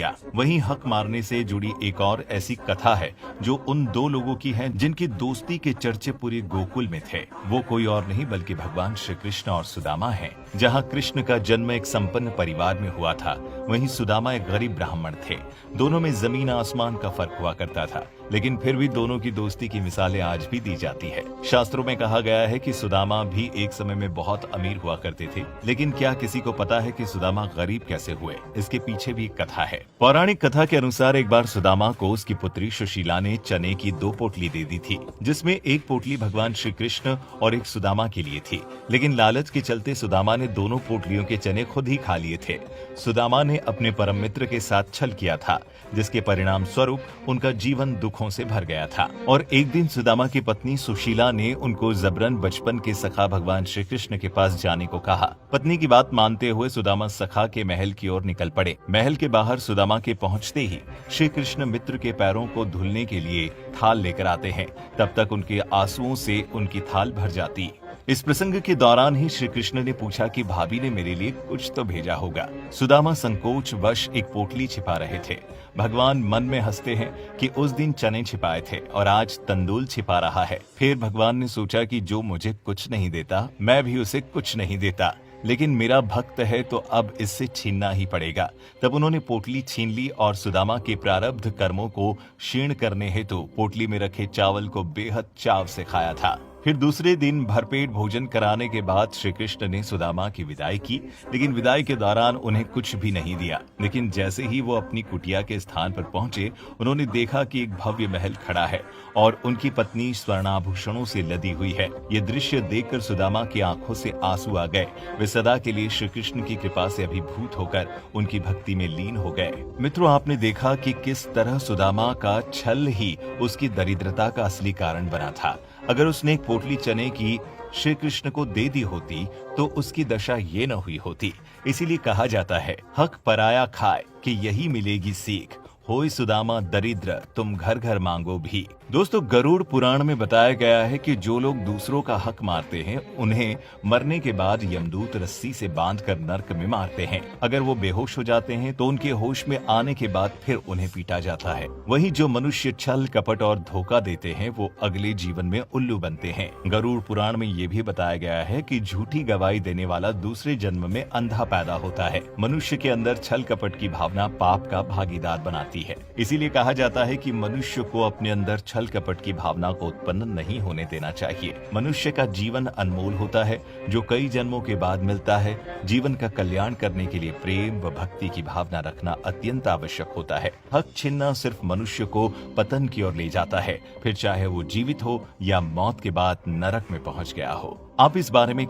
दिया। वहीं हक मारने से जुड़ी एक और ऐसी कथा है जो उन दो लोगों की है जिनकी दोस्ती के चर्चे पूरे गोकुल में थे। वो कोई और नहीं बल्कि भगवान श्री कृष्ण और सुदामा हैं। जहाँ कृष्ण का जन्म एक संपन्न परिवार में हुआ था, वहीं सुदामा एक गरीब ब्राह्मण थे। दोनों में जमीन आसमान का फर्क हुआ करता था, लेकिन फिर भी दोनों की दोस्ती की मिसालें आज भी दी जाती है। शास्त्रों में कहा गया है कि सुदामा भी एक समय में बहुत अमीर हुआ करते थे, लेकिन क्या किसी को पता है कि सुदामा गरीब कैसे हुए? इसके पीछे भी एक कथा है। पौराणिक कथा के अनुसार एक बार सुदामा को उसकी पुत्री सुशीला ने चने की 2 पोटली दे दी थी, जिसमें एक पोटली भगवान श्री कृष्ण और एक सुदामा के लिए थी। लेकिन लालच के चलते सुदामा ने दोनों पोटलियों के चने खुद ही खा लिए थे। सुदामा ने अपने परम मित्र के साथ छल किया था, जिसके परिणाम स्वरूप उनका जीवन दुखों से भर गया था। और एक दिन सुदामा की पत्नी सुशीला ने उनको जबरन बचपन के सखा भगवान श्री कृष्ण के पास जाने को कहा। पत्नी की बात मानते हुए सुदामा सखा के महल की ओर निकल पड़े। महल के बाहर सुदामा के पहुंचते ही श्री कृष्ण मित्र के पैरों को धुलने के लिए थाल लेकर आते हैं। तब तक उनके आंसुओं से उनकी थाल भर जाती। इस प्रसंग के दौरान ही श्री कृष्ण ने पूछा कि भाभी ने मेरे लिए कुछ तो भेजा होगा। सुदामा संकोच वश एक पोटली छिपा रहे थे। भगवान मन में हंसते हैं कि उस दिन चने छिपाए थे और आज तंदूल छिपा रहा है। फिर भगवान ने सोचा कि जो मुझे कुछ नहीं देता, मैं भी उसे कुछ नहीं देता, लेकिन मेरा भक्त है तो अब इससे छीनना ही पड़ेगा। तब उन्होंने पोटली छीन ली और सुदामा के प्रारब्ध कर्मों को क्षीण करने हेतु पोटली में रखे चावल को बेहद चाव से खाया था। फिर दूसरे दिन भरपेट भोजन कराने के बाद श्री कृष्ण ने सुदामा की विदाई की, लेकिन विदाई के दौरान उन्हें कुछ भी नहीं दिया। लेकिन जैसे ही वो अपनी कुटिया के स्थान पर पहुंचे, उन्होंने देखा कि एक भव्य महल खड़ा है और उनकी पत्नी स्वर्णाभूषणों से लदी हुई है। ये दृश्य देखकर सुदामा की आंखों से आंसू आ गए। वे सदा के लिए श्री कृष्ण की कृपा से अभिभूत होकर उनकी भक्ति में लीन हो गए। मित्रों, आपने देखा कि किस तरह सुदामा का छल ही उसकी दरिद्रता का असली कारण बना था। अगर उसने एक पोटली चने की श्री कृष्ण को दे दी होती तो उसकी दशा ये न हुई होती। इसीलिए कहा जाता है, हक पराया खाए कि यही मिलेगी सीख। होय सुदामा दरिद्र, तुम घर घर मांगो भी। दोस्तों, गरुड़ पुराण में बताया गया है कि जो लोग दूसरों का हक मारते हैं, उन्हें मरने के बाद यमदूत रस्सी से बांधकर नरक में मारते हैं। अगर वो बेहोश हो जाते हैं तो उनके होश में आने के बाद फिर उन्हें पीटा जाता है। वहीं जो मनुष्य छल कपट और धोखा देते हैं, वो अगले जीवन में उल्लू बनते हैं। गरुड़ पुराण में ये भी बताया गया है कि झूठी गवाही देने वाला दूसरे जन्म में अंधा पैदा होता है। मनुष्य के अंदर छल कपट की भावना पाप का भागीदार बनाती है। इसीलिए कहा जाता है कि मनुष्य को अपने अंदर छल कपट की भावना को उत्पन्न नहीं होने देना चाहिए। मनुष्य का जीवन अनमोल होता है, जो कई जन्मों के बाद मिलता है। जीवन का कल्याण करने के लिए प्रेम व भक्ति की भावना रखना अत्यंत आवश्यक होता है। हक छीनना सिर्फ मनुष्य को पतन की ओर ले जाता है, फिर चाहे वो जीवित हो या मौत के बाद नरक में पहुंच गया हो। आप इस बारे में